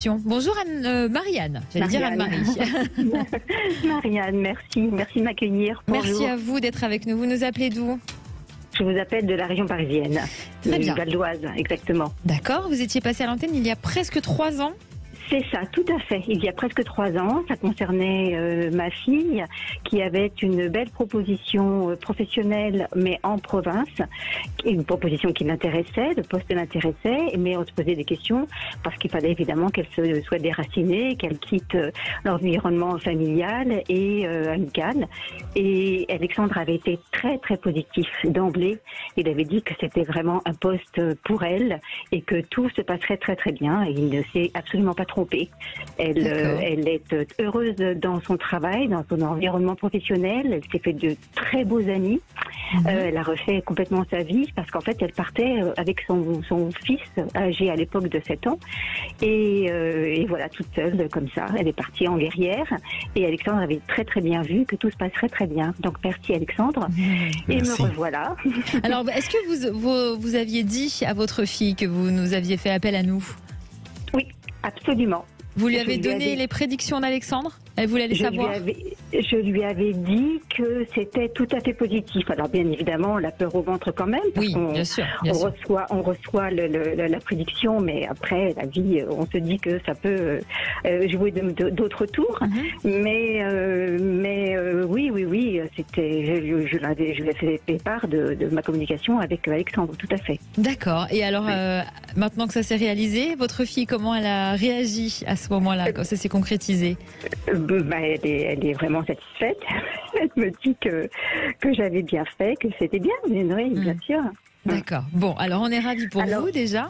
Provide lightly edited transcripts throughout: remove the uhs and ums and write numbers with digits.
Bonjour Marianne, j'allais dire Anne-Marie. Marianne, merci de m'accueillir. Merci à vous d'être avec nous. Vous nous appelez d'où? Je vous appelle de la région parisienne, Très bien. Val d'Oise, exactement. D'accord, vous étiez passé à l'antenne il y a presque 3 ans. C'est ça, tout à fait. Il y a presque 3 ans, ça concernait ma fille qui avait une belle proposition professionnelle, mais en province. Une proposition qui l'intéressait, le poste l'intéressait, mais on se posait des questions parce qu'il fallait évidemment qu'elle se soit déracinée, qu'elle quitte l'environnement familial et amical. Et Alexandre avait été très très positif d'emblée. Il avait dit que c'était vraiment un poste pour elle et que tout se passerait très très bien. Et il ne s'est absolument pas trompé. Elle est heureuse dans son travail, dans son environnement professionnel. Elle s'est fait de très beaux amis. Elle a refait complètement sa vie parce qu'en fait, elle partait avec son fils âgé à l'époque de 7 ans. Et voilà, toute seule comme ça. Elle est partie en guerrière. Et Alexandre avait très très bien vu que tout se passerait très bien. Donc merci Alexandre. Et me revoilà. Alors, est-ce que vous aviez dit à votre fille que vous nous aviez fait appel à nous? Oui, absolument. Vous lui avez donné les prédictions d'Alexandre? Elle voulait les savoir? Je lui avais dit que c'était tout à fait positif. Alors bien évidemment, la peur au ventre quand même. Parce bien sûr. On reçoit la prédiction, mais après la vie, on se dit que ça peut jouer d'autres tours. Mais oui, c'était. Je lui ai fait part de ma communication avec Alexandre, tout à fait. D'accord. Et alors, maintenant que ça s'est réalisé, votre fille, comment elle a réagi à ce moment-là, quand ça s'est concrétisé? Elle est vraiment satisfaite. Elle me dit que j'avais bien fait, que c'était bien. Mais oui, bien sûr. D'accord. Bon, alors on est ravis pour vous déjà.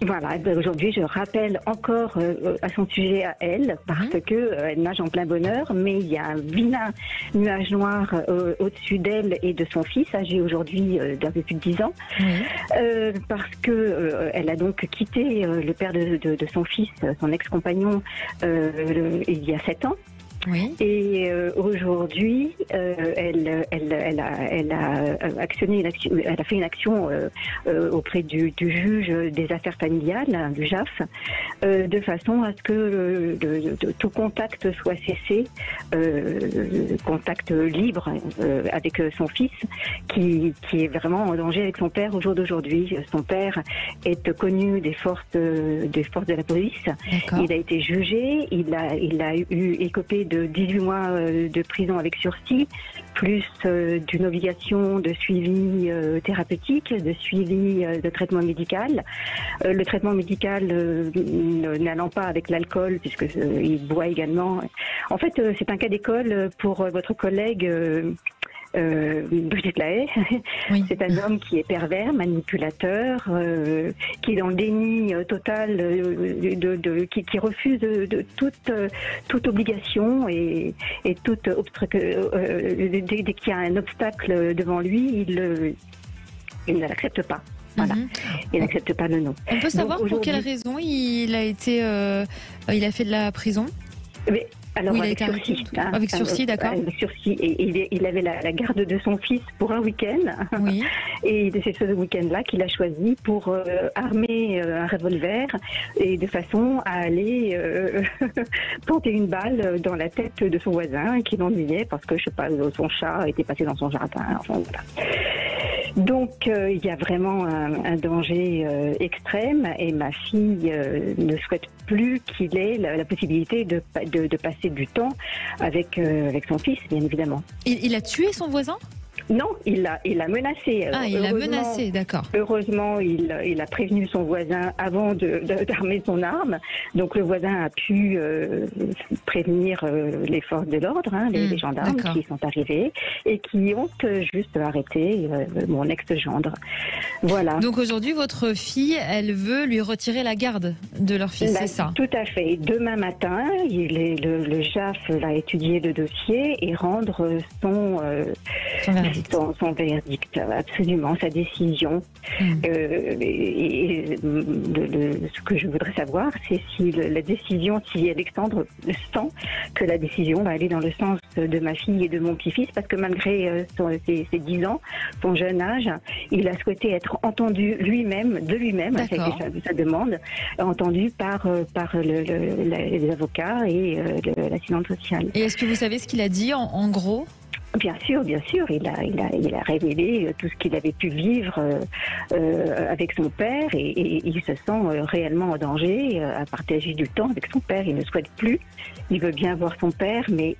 Voilà, aujourd'hui je rappelle encore à son sujet à elle, parce que elle nage en plein bonheur, mais il y a un vilain nuage noir au-dessus d'elle et de son fils, âgé aujourd'hui d'un peu plus de 10 ans, parce que elle a donc quitté le père de son fils, son ex-compagnon, il y a 7 ans. Oui. Et aujourd'hui, elle a fait une action auprès du juge des affaires familiales, du JAF, de façon à ce que tout contact soit cessé, contact libre avec son fils, qui est vraiment en danger avec son père au jour d'aujourd'hui. Son père est connu des forces de la police. Il a été jugé, il a eu écopé de 18 mois de prison avec sursis, plus d'une obligation de suivi thérapeutique, de suivi de traitement médical. Le traitement médical n'allant pas avec l'alcool, puisqu'il boit également. En fait, c'est un cas d'école pour votre collègue Brigitte Lahaye. Oui. C'est un homme qui est pervers, manipulateur, qui est dans le déni total, qui refuse de toute obligation et toute dès qu'il y a un obstacle devant lui, il ne l'accepte pas. Voilà. Il n'accepte pas le non. On peut savoir pour quelle raison il a fait de la prison? Alors, oui, avec sursis. Avec sursis, d'accord. Avec sursis. Et il avait la garde de son fils pour un week-end. Oui. Et c'est ce week-end-là qu'il a choisi pour armer un revolver et de façon à aller planter une balle dans la tête de son voisin qui l'ennuyait parce que, je sais pas, son chat était passé dans son jardin. Enfin, voilà. Donc il y a vraiment un danger extrême et ma fille ne souhaite plus qu'il ait la possibilité de passer du temps avec son fils, bien évidemment. Il a tué son voisin ? Non, il l'a menacé. Il l'a menacé, d'accord. Heureusement, il a prévenu son voisin avant d'armer son arme. Donc le voisin a pu prévenir les forces de l'ordre, les gendarmes qui sont arrivés et qui ont juste arrêté mon ex-gendre. Voilà. Donc aujourd'hui, votre fille, elle veut lui retirer la garde de leur fils, c'est ça? Tout à fait. Demain matin, le JAF va étudier le dossier et rendre son verdict. verdict. Son verdict, absolument, sa décision. Et ce que je voudrais savoir, c'est si la décision, si Alexandre sent que la décision va aller dans le sens de ma fille et de mon petit-fils, parce que malgré ses 10 ans, son jeune âge, il a souhaité être entendu lui-même, ça a été sa demande, entendu par les avocats et l'assistante sociale. Et est-ce que vous savez ce qu'il a dit en gros ? Bien sûr. Il a révélé tout ce qu'il avait pu vivre avec son père et il se sent réellement en danger à partager du temps avec son père. Il ne souhaite plus. Il veut bien voir son père, mais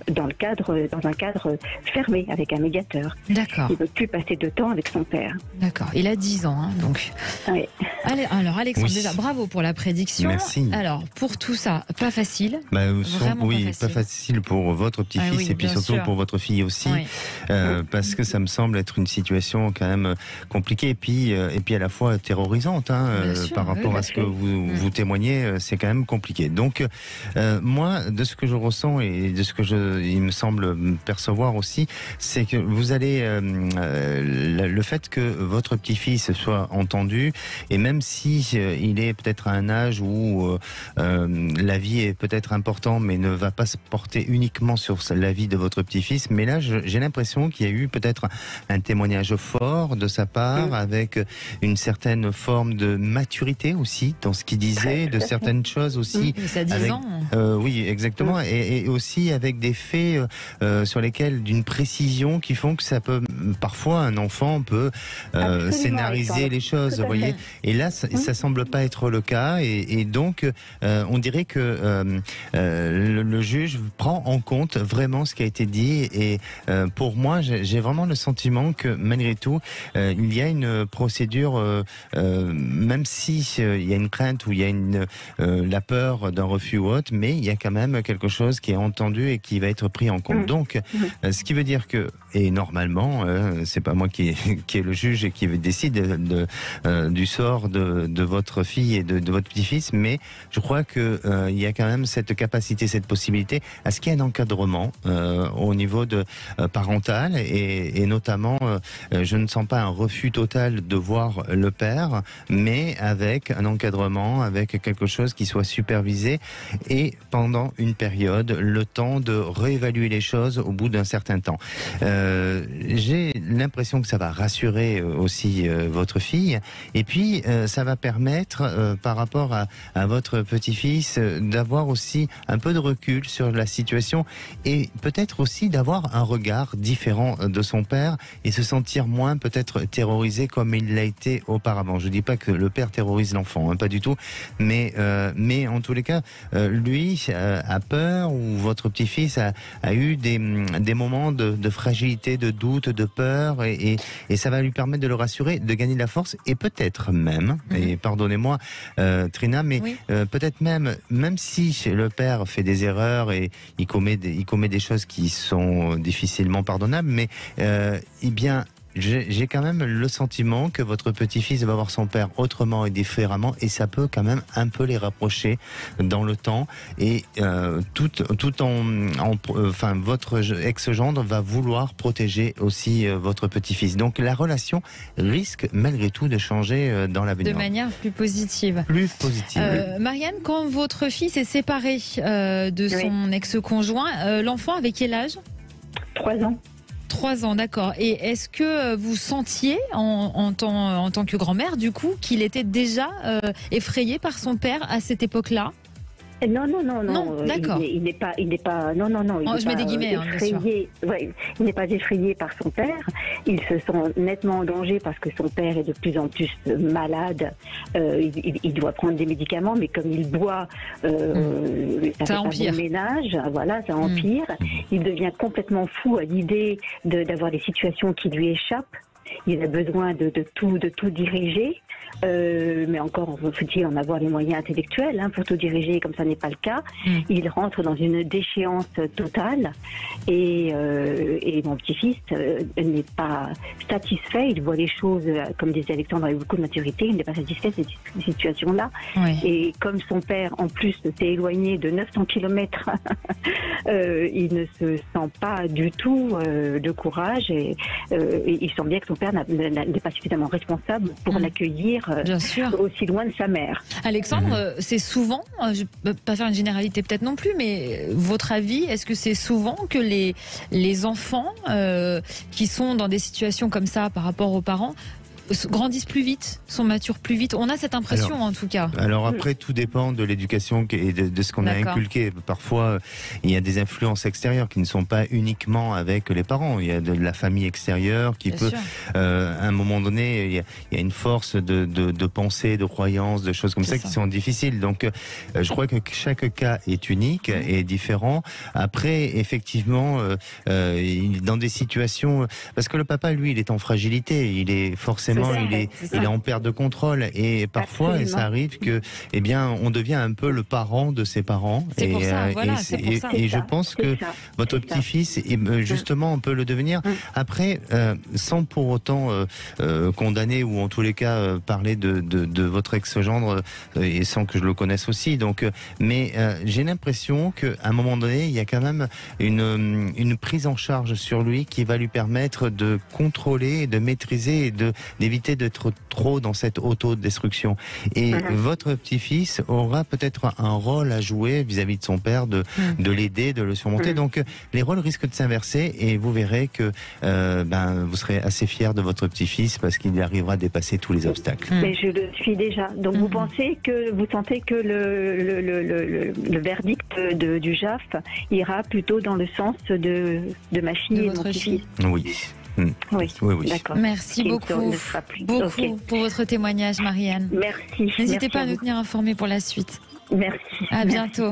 dans un cadre fermé, avec un médiateur. D'accord. Il ne veut plus passer de temps avec son père. D'accord. Il a 10 ans, donc. Oui. Allez, alors, Alexandre, déjà, bravo pour la prédiction. Merci. Alors, pour tout ça, pas facile. Vraiment pas facile pour votre petit-fils et puis surtout pour votre fille aussi, parce que ça me semble être une situation quand même compliquée et puis à la fois terrorisante par rapport à ce que vous témoignez, c'est quand même compliqué. Donc moi, de ce que je ressens et de ce que il me semble percevoir aussi, c'est que vous allez le fait que votre petit-fils soit entendu, et même si il est peut-être à un âge où la vie est peut-être importante, mais ne va pas se porter uniquement sur la vie de votre petit-fils, mais là j'ai l'impression qu'il y a eu peut-être un témoignage fort de sa part, avec une certaine forme de maturité aussi dans ce qu'il disait, de certaines choses aussi. Ça 10 ans. Oui, exactement, et aussi avec des faits sur lesquels d'une précision qui font que ça peut, parfois un enfant peut scénariser les choses, vous voyez. Et là, ça semble pas être le cas, et donc on dirait que le juge prend en compte vraiment ce qui a été dit, et pour moi, j'ai vraiment le sentiment que malgré tout, il y a une procédure, même si il y a une crainte ou il y a la peur d'un refus ou autre, mais il y a quand même quelque chose qui est entendu et qui va être pris en compte. Donc, ce qui veut dire que, et normalement, c'est pas moi qui est le juge et qui décide du sort de votre fille et de votre petit-fils, mais je crois que il y a quand même cette capacité, cette possibilité à ce qu'il y ait un encadrement au niveau parental, et notamment, je ne sens pas un refus total de voir le père, mais avec un encadrement, avec quelque chose qui soit supervisé, et pendant une période, le temps de réévaluer les choses au bout d'un certain temps. J'ai l'impression que ça va rassurer aussi votre fille, et puis ça va permettre par rapport à votre petit-fils d'avoir aussi un peu de recul sur la situation, et peut-être aussi d'avoir un regard différent de son père et se sentir moins peut-être terrorisé comme il l'a été auparavant. Je dis pas que le père terrorise l'enfant, pas du tout, mais en tous les cas, lui a peur, ou votre petit-fils a eu des moments de fragilité, de doute, de peur, et ça va lui permettre de le rassurer, de gagner de la force, et peut-être même, et pardonnez-moi Trina, mais peut-être même si le père fait des erreurs et il commet des choses qui sont difficilement pardonnables, mais eh bien, j'ai quand même le sentiment que votre petit-fils va voir son père autrement et différemment, et ça peut quand même un peu les rapprocher dans le temps, et enfin, votre ex-gendre va vouloir protéger aussi votre petit-fils. Donc la relation risque malgré tout de changer dans l'avenir. De manière plus positive. Marianne, quand votre fils est séparé de son ex-conjoint, l'enfant avait quel âge ? 3 ans. 3 ans, d'accord. Et est-ce que vous sentiez, en tant que grand-mère, du coup, qu'il était déjà effrayé par son père à cette époque-là ? Non, d'accord. Il n'est pas, non. Je mets des guillemets, bien sûr. Ouais, il n'est pas effrayé par son père. Il se sent nettement en danger parce que son père est de plus en plus malade. Il doit prendre des médicaments, mais comme il boit, ça empire. Pas bon ménage, voilà, ça empire. Il devient complètement fou à l'idée d'avoir des situations qui lui échappent. il a besoin de tout diriger. Mais encore, faut-il en avoir les moyens intellectuels pour tout diriger, comme ça n'est pas le cas. Il rentre dans une déchéance totale et mon petit-fils n'est pas satisfait. Il voit les choses, comme disait Alexandre, avec beaucoup de maturité. Il n'est pas satisfait de cette situation-là. Oui. Et comme son père, en plus, s'est éloigné de 900 km, il ne se sent pas du tout de courage et il sent bien que son père n'est pas suffisamment responsable pour l'accueillir aussi loin de sa mère. Alexandre, c'est souvent, je ne peux pas faire une généralité peut-être non plus, mais votre avis, est-ce que c'est souvent que les enfants qui sont dans des situations comme ça par rapport aux parents grandissent plus vite, sont matures plus vite? On a cette impression en tout cas. Alors après, tout dépend de l'éducation et de ce qu'on a inculqué. Parfois, il y a des influences extérieures qui ne sont pas uniquement avec les parents. Il y a de la famille extérieure qui peut, à un moment donné, il y a une force de pensée, de croyance, de choses comme ça qui sont difficiles. Donc, je crois que chaque cas est unique et différent. Après, effectivement, dans des situations, parce que le papa, lui, il est en fragilité, il est forcément il est en perte de contrôle et parfois ça arrive que on devient un peu le parent de ses parents et je pense que votre petit-fils justement on peut le devenir après sans pour autant condamner ou en tous les cas parler de votre ex-gendre et sans que je le connaisse aussi mais j'ai l'impression qu'à un moment donné il y a quand même une prise en charge sur lui qui va lui permettre de contrôler, de maîtriser et d'éviter d'être trop dans cette autodestruction. Et votre petit-fils aura peut-être un rôle à jouer vis-à-vis de son père, de l'aider, de le surmonter. Donc les rôles risquent de s'inverser et vous verrez que vous serez assez fier de votre petit-fils parce qu'il arrivera à dépasser tous les obstacles. Mais je le suis déjà. Donc vous sentez que le verdict du JAF ira plutôt dans le sens de ma fille et de mon petit-fils. Oui. Oui. D'accord. Merci beaucoup pour votre témoignage, Marie-Anne. Merci. N'hésitez pas à nous tenir informés pour la suite. Merci. À bientôt.